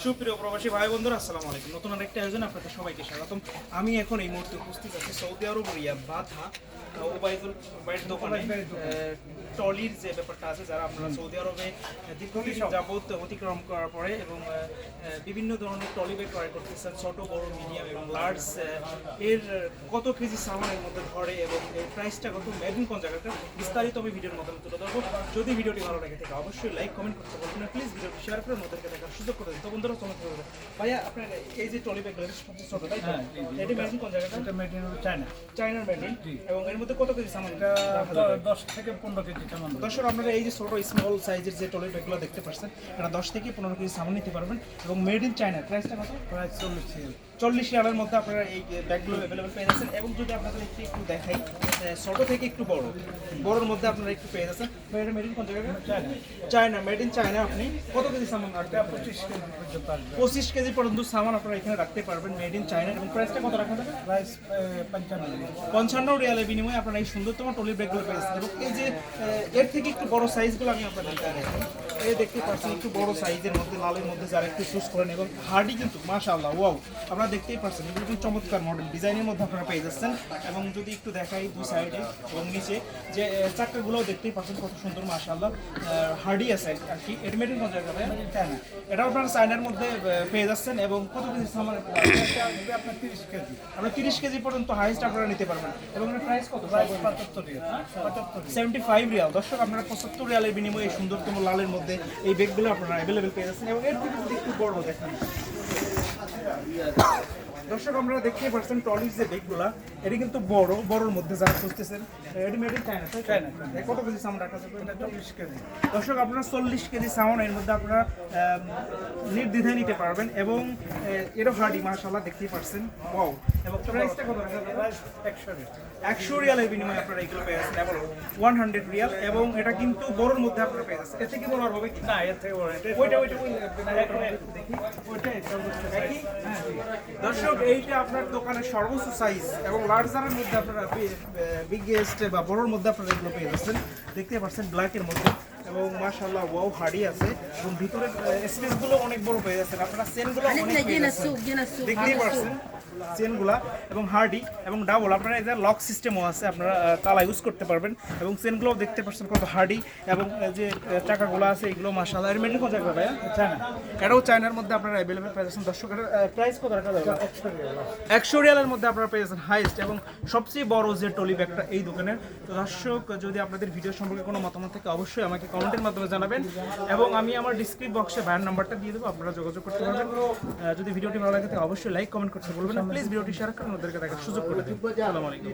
সুপ্রিয় প্রবাসী ভাই বন্ধুরা, আসসালামু আলাইকুম। নতুন আরেকটা আয়োজন আপনাদের সবাইকে স্বাগতম। আমি এখন এই মুহূর্তে উপস্থিত আছি সৌদি আরব রিয়াদ বাধা ওবায়দুল ভাইয়ের দোকানে। ট্রলির যে ব্যাপারটা আছে, যারা আপনারা সৌদি আরবে দীর্ঘদিন যাবত অতিক্রম করার পরে এবং বিভিন্ন ধরনের ট্রলি ব্যাগ ক্রয় করতেছেন, ছোট বড় মিডিয়াম এবং লার্জ, এর কত কেজি সামানের মধ্যে ধরে এবং এর প্রাইসটা কত, মেদিন কোন জায়গাটা, বিস্তারিত আমি ভিডিওর মাধ্যমে তুলে ধরবো। যদি ভিডিওটি ভালো লাগে থাকে অবশ্যই লাইক কমেন্ট করতে বলবেন, প্লিজ ভিডিওটি শেয়ার করে আমাদেরকে দেখার সুযোগ করে দিন। তো বন্ধুরা চমৎকার হবে ভাইয়া, আপনার এই যে ট্রলি ব্যাগগুলো সবচেয়ে ছোট, তাই তো? এটি মেড ইন কোন জায়গাটা? এটা মেড ইন চায়না। চায়নার মেড ইন। এবং এর মধ্যে কত কেজি সামান? এটা 10 থেকে 15 কেজি সামান। দর্শক, আপনারা এই যে ছোট স্মল সাইজের যে ট্রলি ব্যাগগুলো দেখতে পাচ্ছেন, এটা 10 থেকে 15 কেজি সামান নিতে পারবেন এবং মেড ইন চায়না। প্রাইসটা কত? প্রায় 40 রিয়ালের মধ্যে আপনারা এই ব্যাগগুলো অ্যাভেলেবল পেয়ে যাচ্ছেন। এবং যদি আপনাদের একটু দেখাই, ছোট থেকে একটু বড়র মধ্যে আপনারা একটু পেয়ে যাচ্ছেন। এটা মেড ইন কোন জায়গায়? China, made in China. আপনি কত কেজি সামান রাখবেন? 25 কেজি পর্যন্ত আসবে। 25 কেজি পর্যন্ত সামান আপনারা এখানে রাখতে পারবেন, মেড ইন চায়না। এবং প্রাইসটা কত রাখা যাবে? প্রাইস 55। 55 রিয়ালের বিনিময়ে আপনারা এই সুন্দরতম ট্রলি ব্যাগগুলো পেয়েছেন। এবং এই যে এর থেকে একটু বড় সাইজগুলো আমি আপনাদের দেখাই। এই দেখতে পাচ্ছেন একটু বড় সাইজের মধ্যে, লালের মধ্যে যারা একটু চুজ করেন এবং হার্ডি কিন্তু মাশাআল্লাহ, ওয়াও, আপনারা দেখতেই পাচ্ছেন এগুলো কিন্তু চমৎকার মডেল ডিজাইনের মধ্যে আপনারা পেয়ে যাচ্ছেন। এবং যদি একটু দেখাই দুই সাইডে এবং নিচে যে চাকাগুলোও দেখতেই পাচ্ছেন কত সুন্দর মাশাআল্লাহ, হার্ডি আছে আর কি। এর মেড ইন কোন জায়গা ভাই? চায়না। এটা আপনারা চায়নার মধ্যে পেয়ে যাচ্ছেন। এবং কত কেজি সামান? আপনার 30 কেজি। আপনারা 30 কেজি পর্যন্ত হাইস্ট আপনারা নিতে পারবেন। এবং এর প্রাইস কত? Price 75 Real. 75 রিয়াল। দর্শক, আপনারা 75 রিয়ালের বিনিময়ে এই সুন্দরতম লালের মধ্যে এই ব্যাগগুলো আপনারা অ্যাভেলেবেল পেয়ে যাচ্ছেন। এবং এর থেকে যদি একটু বড় দেখেন দর্শক, আপনারা দেখতেই পাচ্ছেন ট্রলির যে ব্যাগগুলো, এটি কিন্তু বড়র মধ্যে যারা খুঁজতেছেন, এটি মেড ইন চায়না। কত কেজি সামান রাখা যাবে? 40 কেজি। দর্শক, আপনারা 40 কেজি সামান এর মধ্যে আপনারা নির্দ্বিধায় নিতে পারবেন। এবং এরও হার্ডি মাশাআল্লাহ, দেখতেই পাচ্ছেন, ওয়াও। এবং প্রাইসটা কত রাখা যাবে? Price 100 Real. 100 রিয়ালের বিনিময়ে আপনারা এগুলো পেয়ে যাচ্ছেন, এবং 100 রিয়াল। এবং এটা কিন্তু বড়র মধ্যে আপনারা পেয়ে যাচ্ছেন। এর থেকে বড় আর হবে কি? না, এর থেকে বড়। এটা ওইটা দেখি, ওইটাই একই। দর্শক, এইটা আপনার দোকানের সর্বোচ্চ সাইজ এবং লার্জারের মধ্যে আপনারা বিগেস্ট বা বড়র মধ্যে আপনারা এগুলো পেয়ে যাচ্ছেন। দেখতে পাচ্ছেন ব্ল্যাকের মধ্যে। এবং মাশাআল্লাহ, ওয়াও, হার্ডি আছে এবং ভিতরের স্পেসগুলো অনেক বড় পেয়ে যাচ্ছেন। আপনারা চেনগুলো অনেক পেয়ে যাচ্ছেন, দেখতেই পাচ্ছেন চেনগুলা এবং হার্ডি এবং ডাবল। আপনারা এদের লক সিস্টেমও আছে, আপনারা তালা ইউজ করতে পারবেন। এবং চেনগুলোও দেখতে পাচ্ছেন কত হার্ডি। এবং যে চাকাগুলো আছে এগুলো মাশাআল্লাহ। এর মেড ইন কোন জায়গা ভাইয়া? চায়না। এটাও চায়নার মধ্যে আপনারা অ্যাভেলেবেল পেয়ে যাচ্ছেন। দর্শকের প্রাইস কত রাখা যাবে? 100 রিয়ালের মধ্যে আপনারা পেয়ে যাচ্ছেন হাইস্ট এবং সবচেয়ে বড় যে ট্রলি ব্যাগটা এই দোকানের। তো দর্শক, যদি আপনাদের ভিডিও সম্পর্কে কোনো মতামত থাকে অবশ্যই আমাকে কমেন্টের মাধ্যমে জানাবেন। এবং আমি আমার ডিসক্রিপশন বক্সে ভাইয়ের নাম্বারটা দিয়ে দেবো, আপনারা যোগাযোগ করতে পারবেন। যদি ভিডিওটি ভালো লাগে তাহলে অবশ্যই লাইক কমেন্ট করতে বলবেন, প্লিজ ভিডিওটি শেয়ার করে ওদেরকে দেখার সুযোগ করে দিন। আসসালামু আলাইকুম।